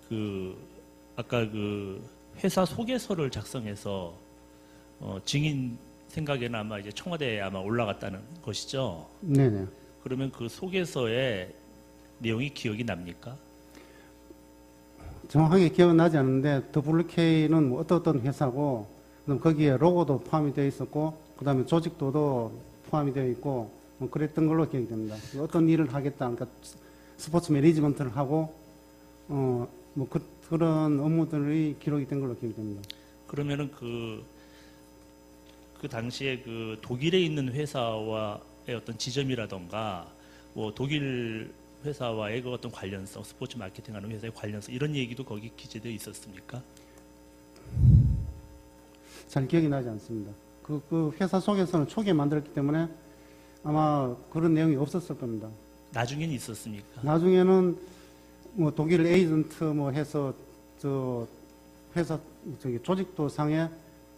그 아까 그 회사 소개서를 작성해서 증인 생각에는 아마 이제 청와대에 아마 올라갔다는 것이죠. 네네. 그러면 그 소개서의 내용이 기억이 납니까? 정확하게 기억은 나지 않는데 WK는 뭐 어떤 회사고 그다음 거기에 로고도 포함이 되어 있었고 그다음에 조직도도 포함이 되어 있고 뭐 그랬던 걸로 기억이 됩니다. 어떤 일을 하겠다, 그러니까 스포츠 매니지먼트를 하고 뭐 그런 업무들이 기록이 된 걸로 기억이 됩니다. 그러면은 그 당시에 그 독일에 있는 회사와의 어떤 지점이라던가 뭐 독일 회사와의 그 어떤 관련성, 스포츠 마케팅하는 회사의 관련성 이런 얘기도 거기 기재되어 있었습니까? 잘 기억이 나지 않습니다. 그 회사 속에서는 초기에 만들었기 때문에 아마 그런 내용이 없었을 겁니다. 나중에는 있었습니까? 나중에는 뭐 독일 에이전트 뭐 해서 저 회사 저기 조직도 상에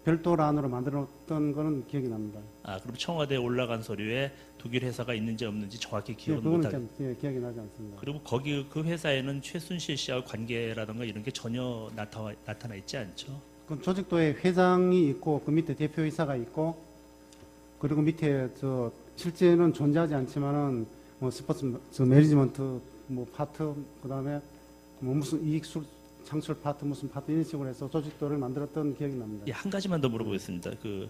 별도란으로 만들었던 거는 기억이 납니다. 아, 그럼 청와대에 올라간 서류에 독일 회사가 있는지 없는지 정확히 예, 기억은 그거는 못하고. 참 기억이 나지 않습니다. 그리고 거기 그 회사에는 최순실 씨와 관계라든가 이런 게 전혀 나타나 있지 않죠? 그 조직도에 회장이 있고 그 밑에 대표이사가 있고 그리고 밑에 저 실제는 존재하지 않지만은 뭐 스포츠 저 매니지먼트 뭐 파트 그다음에 뭐 무슨 이익 창출 파트 무슨 파트 이런 식으로 해서 조직도를 만들었던 기억이 납니다. 예, 한 가지만 더 물어보겠습니다. 그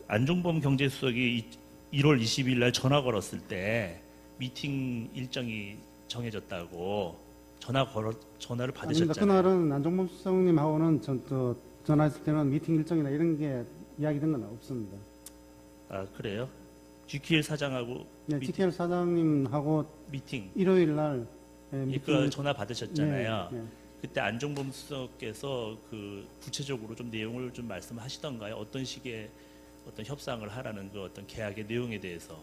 안종범 경제수석이 1월 20일 날 전화 걸었을 때 미팅 일정이 정해졌다고 전화를 아닙니다. 받으셨잖아요. 그날은 안종범 수석님하고는 전화했을 때는 미팅 일정이나 이런 게 이야기된 건 없습니다. 아, 그래요? GQL 사장하고 네, GKL 사장님하고 미팅. 일요일 날 그 전화 받으셨잖아요. 네, 네. 그때 안종범 수석께서 그 구체적으로 좀 내용을 좀 말씀하시던가요? 어떤 식의 어떤 협상을 하라는 그 어떤 계약의 내용에 대해서.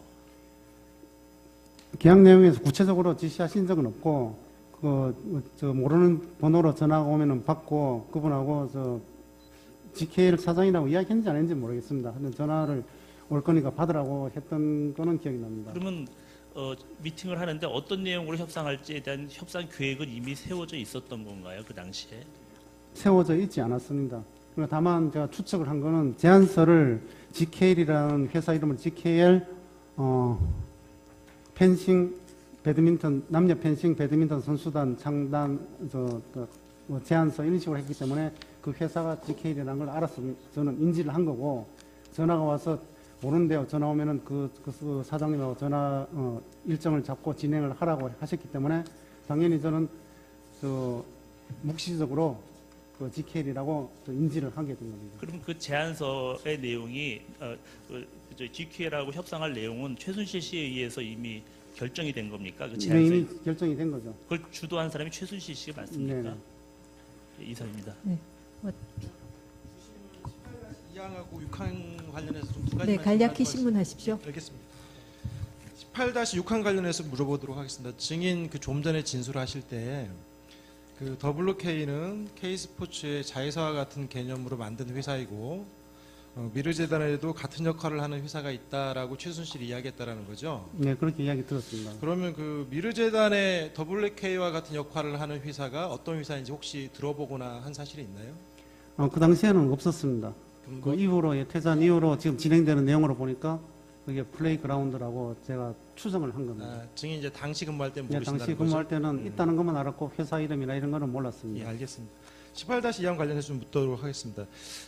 계약 내용에서 구체적으로 지시하신 적은 없고 저 모르는 번호로 전화가 오면은 받고 그분하고 저 GKL 사장이라고 이야기했는지 안 했는지 모르겠습니다. 근데 전화를 올 거니까 받으라고 했던 거는 기억이 납니다. 그러면 미팅을 하는데 어떤 내용으로 협상할지에 대한 협상 계획은 이미 세워져 있었던 건가요? 그 당시에? 세워져 있지 않았습니다. 그러니까 다만 제가 추측을 한 거는 제안서를 GKL이라는 회사 이름을 GKL 펜싱 배드민턴 남녀 펜싱 배드민턴 선수단 창단 뭐 제안서 이런 식으로 했기 때문에 그 회사가 GKL이라는 걸 알아서 저는 인지를 한 거고 전화가 와서 모르는데요. 전화 오면은 그 사장님하고 전화 일정을 잡고 진행을 하라고 하셨기 때문에 당연히 저는 묵시적으로 그 GKL이라고 인지를 하게 된 겁니다. 그럼 그 제안서의 내용이 GQL하고 협상할 내용은 최순실 씨에 의해서 이미 결정이 된 겁니까? 그 제안서 이미 결정이 된 거죠. 그걸 주도한 사람이 최순실 씨가 맞습니까? 네네. 예, 이사입니다. 네. 2항하고 6항 관련해서 좀 두 가지 네, 간략히 신문하십시오. 알겠습니다. 18-6항 관련해서 물어보도록 하겠습니다. 증인 그 좀 전에 진술하실 때 그 WK는 K스포츠의 자회사와 같은 개념으로 만든 회사이고 미르재단에도 같은 역할을 하는 회사가 있다라고 최순실이 이야기했다라는 거죠. 네, 그렇게 이야기 들었습니다. 그러면 그 미르재단의 WK와 같은 역할을 하는 회사가 어떤 회사인지 혹시 들어보거나 한 사실이 있나요? 그 당시에는 없었습니다. 그럼 그 이후로 퇴산 이후로 지금 진행되는 내용으로 보니까 그게 플레이그라운드라고 제가 추정을 한 겁니다. 증인 이제 당시 근무할 때 예, 모르신다는 당시 거죠? 근무할 때는 있다는 것만 알았고 회사 이름이나 이런 거는 예, 몰랐습니다. 알겠습니다. 18-2항 관련해서 좀 묻도록 하겠습니다.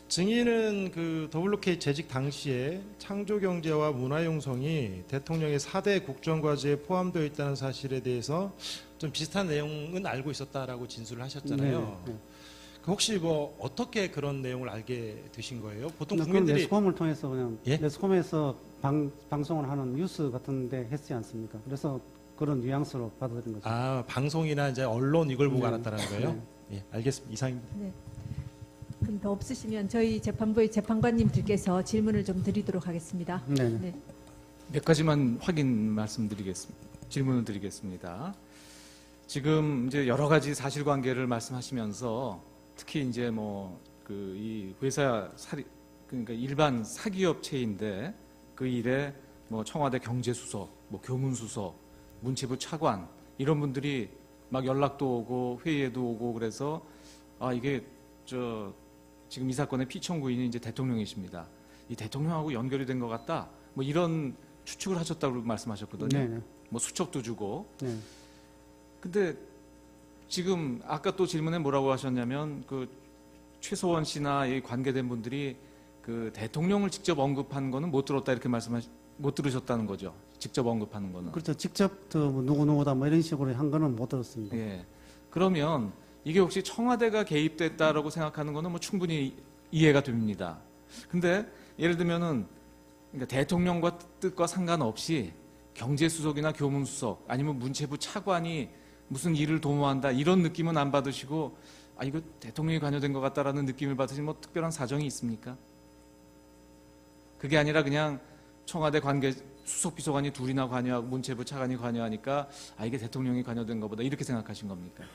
증인은 그 WK 재직 당시에 창조경제와 문화융성이 대통령의 4대 국정과제에 포함되어 있다는 사실에 대해서 좀 비슷한 내용은 알고 있었다라고 진술을 하셨잖아요. 네. 그 혹시 뭐 어떻게 그런 내용을 알게 되신 거예요? 보통 그건 국민들이 매스컴을 통해서 그냥 예? 매스컴에서 방송을 하는 뉴스 같은데 했지 않습니까? 그래서 그런 뉘앙스로 받아들인 거죠. 방송이나 이제 언론 이걸 보고 네. 알았다는 거예요? 예, 알겠습니다. 이상입니다. 네. 그럼 더 없으시면 저희 재판부의 재판관님들께서 질문을 좀 드리도록 하겠습니다. 네. 네. 몇 가지만 질문을 드리겠습니다. 지금 이제 여러 가지 사실관계를 말씀하시면서 특히 이제 이 회사 그러니까 일반 사기업체인데 그 일에 청와대 경제수석, 교문수석, 문체부 차관 이런 분들이 막 연락도 오고 회의에도 오고 그래서 아 이게 지금 이 사건의 피청구인이 이제 대통령이십니다. 이 대통령하고 연결이 된 것 같다. 뭐 이런 추측을 하셨다고 말씀하셨거든요. 네네. 뭐 수첩도 주고. 네. 근데 지금 아까 또 질문에 뭐라고 하셨냐면 그 최소원 씨나 이 관계된 분들이 그 대통령을 직접 언급한 거는 못 들었다 이렇게 못 들으셨다는 거죠. 직접 언급하는 거는. 그렇죠. 직접 뭐 누구누구다 뭐 이런 식으로 한 거는 못 들었습니다. 예. 그러면 이게 혹시 청와대가 개입됐다라고 생각하는 거는 뭐 충분히 이해가 됩니다. 근데 예를 들면은 그러니까 대통령과 뜻과 상관없이 경제수석이나 교문수석 아니면 문체부 차관이 무슨 일을 도모한다 이런 느낌은 안 받으시고 아 이거 대통령이 관여된 것 같다라는 느낌을 받으신 뭐 특별한 사정이 있습니까? 그게 아니라 그냥 청와대 관계 수석 비서관이 둘이나 관여하고 문체부 차관이 관여하니까 아 이게 대통령이 관여된 것보다 이렇게 생각하신 겁니까?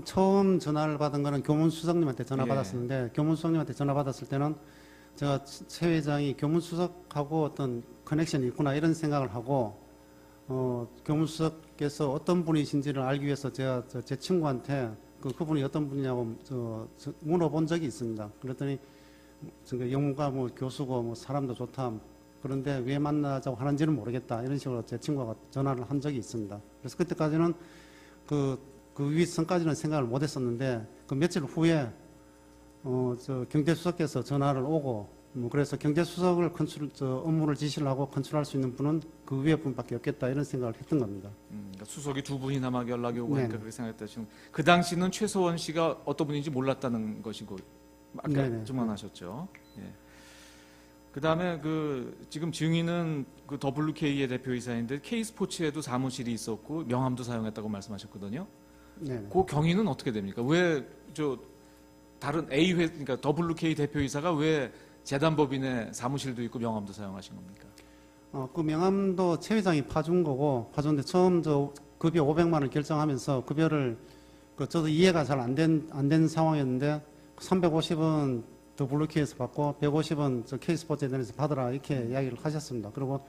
처음 전화를 받은 거는 교문수석님한테 전화 예. 받았었는데 교문수석님한테 전화 받았을 때는 제가 최 회장이 교문수석하고 어떤 커넥션이 있구나 이런 생각을 하고 교문수석께서 어떤 분이신지를 알기 위해서 제가 제 친구한테 그분이 어떤 분이냐고 물어본 적이 있습니다. 그랬더니 영문과 뭐 교수고 뭐 사람도 좋다. 그런데 왜 만나자고 하는지는 모르겠다. 이런 식으로 제 친구가 전화를 한 적이 있습니다. 그래서 그때까지는 그 윗선까지는 생각을 못 했었는데 그 며칠 후에 경제수석께서 전화를 오고 뭐 그래서 경제수석을 업무를 지시를 하고 컨트롤할 수 있는 분은 그 위에 분밖에 없겠다 이런 생각을 했던 겁니다. 그러니까 수석이 두 분이나 막 연락이 오고 네. 하니까 그렇게 생각했다. 지금 그 당시는 최소원 씨가 어떤 분인지 몰랐다는 것이고 아까 네네. 증언하셨죠. 예. 그다음에 지금 증인은 그 WK의 대표이사인데 K스포츠에도 사무실이 있었고 명함도 사용했다고 말씀하셨거든요. 네. 그 경위는 어떻게 됩니까? 왜 다른 그러니까 WK 대표이사가 왜 재단법인의 사무실도 있고 명함도 사용하신 겁니까? 그 명함도 최 회장이 파준 거고 파줬는데 처음 급여 500만 원 결정하면서 급여를 저도 이해가 잘 안 된 상황이었는데 350은 WK에서 받고 150은 K스포츠재단에서 받으라 이렇게 이야기를 하셨습니다. 그리고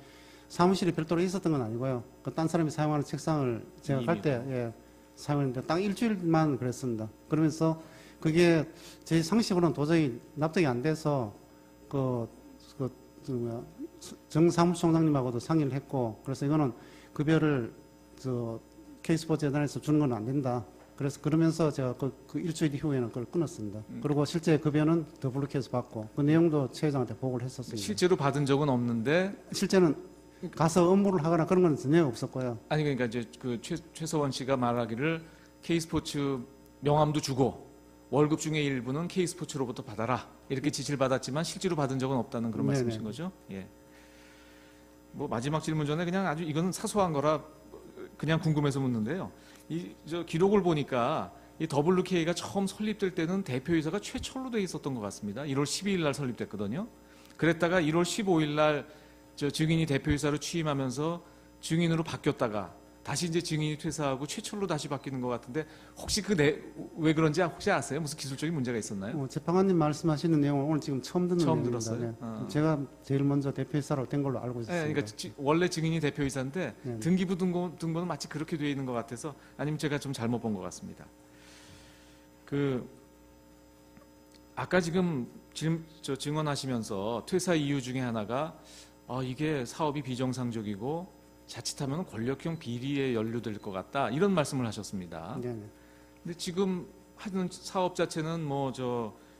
사무실이 별도로 있었던 건 아니고요. 딴 사람이 사용하는 책상을 제가 갈 때 사용했는데 딱 일주일만 그랬습니다. 그러면서 그게 제 상식으로는 도저히 납득이 안 돼서 정사무총장님하고도 상의를 했고 그래서 이거는 급여를 K스포츠재단에서 주는 건 안 된다. 그래서 그러면서 제가 그 일주일 이후에는 그걸 끊었습니다. 그리고 실제 급여는 WK에서 받고 그 내용도 최 회장한테 보고를 했었습니다. 실제로 받은 적은 없는데 실제는 가서 업무를 하거나 그런 건 전혀 없었고요. 아니 그러니까 이제 최소원 씨가 말하기를 K스포츠 명함도 주고 월급 중에 일부는 K스포츠로부터 받아라 이렇게 지시를 받았지만 실제로 받은 적은 없다는 그런 네네. 말씀이신 거죠? 예. 뭐 마지막 질문 전에 그냥 아주 이거는 사소한 거라 그냥 궁금해서 묻는데요. 기록을 보니까 이 WK가 처음 설립될 때는 대표이사가 최철로 돼 있었던 것 같습니다. 1월 12일 날 설립됐거든요. 그랬다가 1월 15일 날 증인이 대표이사로 취임하면서 증인으로 바뀌었다가 다시 이제 증인이 퇴사하고 최철로 다시 바뀌는 것 같은데 혹시 왜 그런지 혹시 아세요? 무슨 기술적인 문제가 있었나요? 재판관님 말씀하시는 내용을 오늘 지금 처음 듣는 처음 내용입니다. 들었어요? 네. 제가 제일 먼저 대표이사로 된 걸로 알고 있습니다. 네, 그러니까 원래 증인이 대표이사인데 네. 등기부 등본은 마치 그렇게 되어 있는 것 같아서 아니면 제가 좀 잘못 본 것 같습니다. 아까 지금 증언하시면서 퇴사 이유 중에 하나가 이게 사업이 비정상적이고 자칫하면 권력형 비리에 연루될 것 같다 이런 말씀을 하셨습니다. 네. 근데 지금 하는 사업 자체는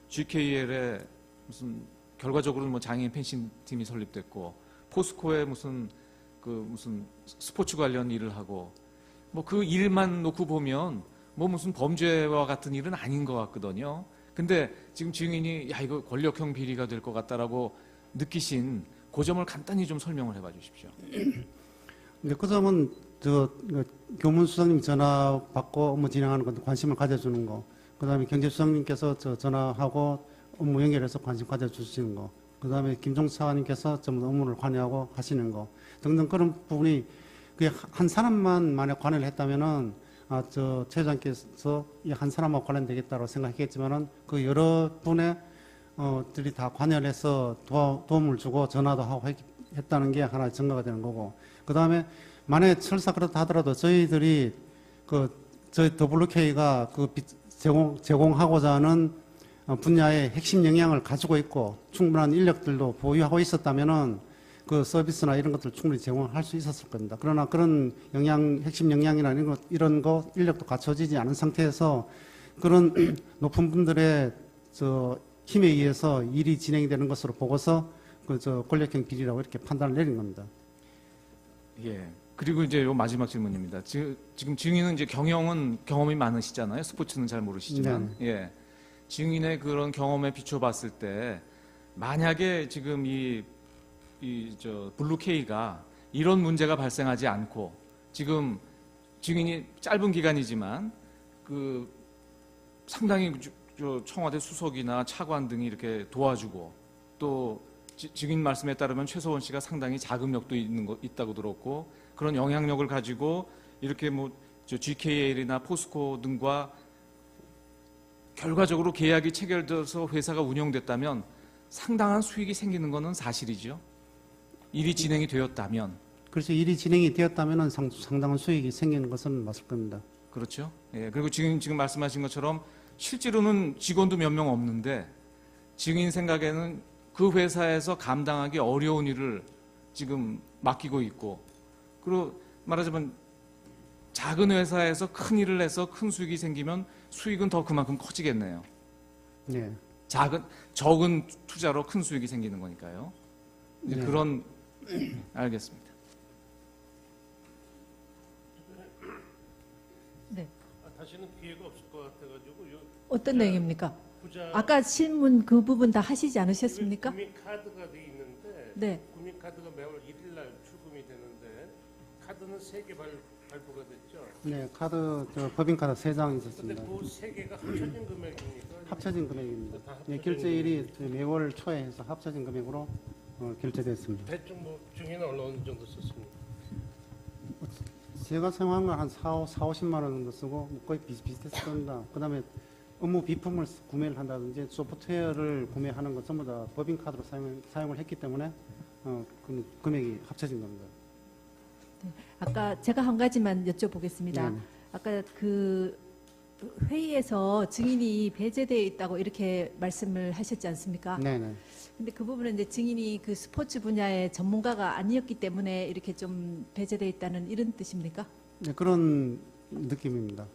GKL에 무슨 결과적으로는 장애인 펜싱 팀이 설립됐고 포스코에 무슨 스포츠 관련 일을 하고 그 일만 놓고 보면 무슨 범죄와 같은 일은 아닌 것 같거든요. 근데 지금 증인이 이거 권력형 비리가 될 것 같다라고 느끼신 그 점을 간단히 좀 설명을 해봐 주십시오. 근데 그 점은 교문수석님 전화 받고 업무 진행하는 것도 관심을 가져주는 거, 그다음에 경제수석님께서 전화하고 업무 연결해서 관심 가져주시는 거, 그다음에 김종수 차관님께서 전부 업무를 관여하고 하시는 거 등등 그런 부분이 그게 한 사람만 만약 관여를 했다면은 최 회장께서 이 한 사람하고 관련되겠다고 생각했겠지만은 그 여러 분의 들이 다 관여를 해서 도움을 주고 전화도 하고 했다는 게 하나의 증거가 되는 거고, 그 다음에 만약에 설사 그렇다 하더라도 저희들이 저희 WK가 제공하고자 하는 분야의 핵심 역량을 가지고 있고 충분한 인력들도 보유하고 있었다면은 그 서비스나 이런 것들 충분히 제공할 수 있었을 겁니다. 그러나 그런 핵심 역량이나 이런 거 인력도 갖춰지지 않은 상태에서 그런 높은 분들의 힘에 의해서 일이 진행이 되는 것으로 보고서 권력형 비리라고 이렇게 판단을 내린 겁니다. 예. 그리고 이제 요 마지막 질문입니다. 지금 증인은 이제 경험이 많으시잖아요. 스포츠는 잘 모르시지만. 예. 증인의 그런 경험에 비춰봤을 때 만약에 지금 블루K가 이런 문제가 발생하지 않고 지금 증인이 짧은 기간이지만 그 상당히 청와대 수석이나 차관 등이 이렇게 도와주고 또 증인 말씀에 따르면 최서원 씨가 상당히 자금력도 있다고 들었고 그런 영향력을 가지고 이렇게 GKL이나 포스코 등과 결과적으로 계약이 체결돼서 회사가 운영됐다면 상당한 수익이 생기는 것은 사실이죠. 일이 진행이 되었다면. 그래서 일이 진행이 되었다면 상당한 수익이 생기는 것은 맞을 겁니다. 그렇죠. 예. 그리고 지금 말씀하신 것처럼 실제로는 직원도 몇 명 없는데 증인 생각에는 그 회사에서 감당하기 어려운 일을 지금 맡기고 있고 그리고 말하자면 작은 회사에서 큰 일을 해서 큰 수익이 생기면 수익은 더 그만큼 커지겠네요. 네. 적은 투자로 큰 수익이 생기는 거니까요. 네. 그런 알겠습니다. 네. 다시는 기회가 없을 것 같아가지고 어떤 내용입니까? 부자 아까 질문 그 부분 다 하시지 않으셨습니까? 구민카드가 돼 있는데 네. 구민카드가 매월 1일 날 출금이 되는데 카드는 3개 발부가 됐죠. 네, 법인카드 3장 근데 있었습니다. 그 3개가 합쳐진 금액입니까? 합쳐진 금액입니다. 다 합쳐진 네, 결제일이 매월 초에 해서 합쳐진 금액으로 결제됐습니다. 대충 중에는 어느 정도 썼습니까? 제가 사용한 건 한 50만 원 정도 쓰고 거의 비슷했을 겁니다. 그 다음에 업무 비품을 구매를 한다든지 소프트웨어를 구매하는 것 전부 다 법인카드로 사용을 했기 때문에 그 금액이 합쳐진 겁니다. 아까 제가 한 가지만 여쭤보겠습니다. 네. 아까 그 회의에서 증인이 배제되어 있다고 이렇게 말씀을 하셨지 않습니까? 네네. 근데 그 부분은 이제 증인이 그 스포츠 분야의 전문가가 아니었기 때문에 이렇게 좀 배제되어 있다는 이런 뜻입니까? 네, 그런 느낌입니다.